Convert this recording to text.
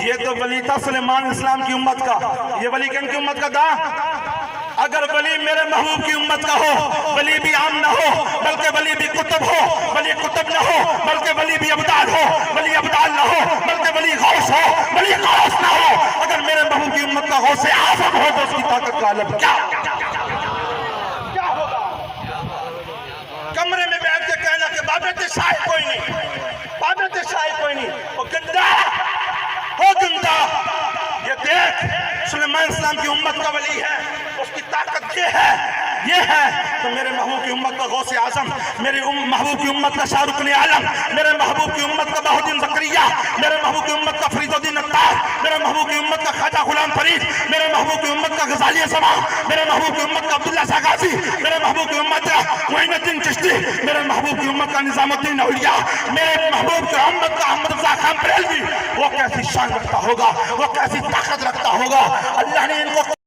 یہ تو ولی تھا سلیمان اسلام کی امت کا، یہ ولی کن کی امت کا تھا؟ اگر ولی میرے محبوب کی امت کا ہو، ولی بھی عام نہ ہو بلکہ ولی بھی قطب ہو، ولی قطب نہ ہو بلکہ ولی بھی ابدال ہو، ولی ابدال نہ ہو بلکہ ولی غوث ہو، ولی غوث نہ ہو، اگر میرے محبوب کی امت کا غوث اعظم ہو تو اس کی طاقت کا عالم کیا ہوگا؟ کمرے میں بیٹھ کے کہنا کہ بابت شاہ کوئی نہیں، بابت شاہ کوئی نہیں، وہ گندہ ہو گندہ، یہ دیکھ سلیمان اسلام کی امت کا ولی ہے، اس کی طاقت یہ ہے تو میرے محبوب کی امت کا غوث اعظم، میرے محبوب کی امت کا شاہ رکن عالم، میرے محبوب کی امت کا بہاؤالدین زکریا، میرے محبوب کی امت کا فرید الدین عطار، میرے محبوب کی امت کا خواجہ غلام فرید، میرے محبوب کی امت کا غزالی زمان، میرے محبوب کی امت کا عبداللہ شاہ غازی، میرے محبوب کی امت کا معین الدین چشتی، میرے محبوب کی امت کا نظام الدین اولیاء، میرے محبوب کی امت کا احمد رضا خان بریلوی، وہ کیسی شان رکھتا ہوگا، وہ کیسی طاقت رکھتا ہوگا۔ اللہ نے ان کو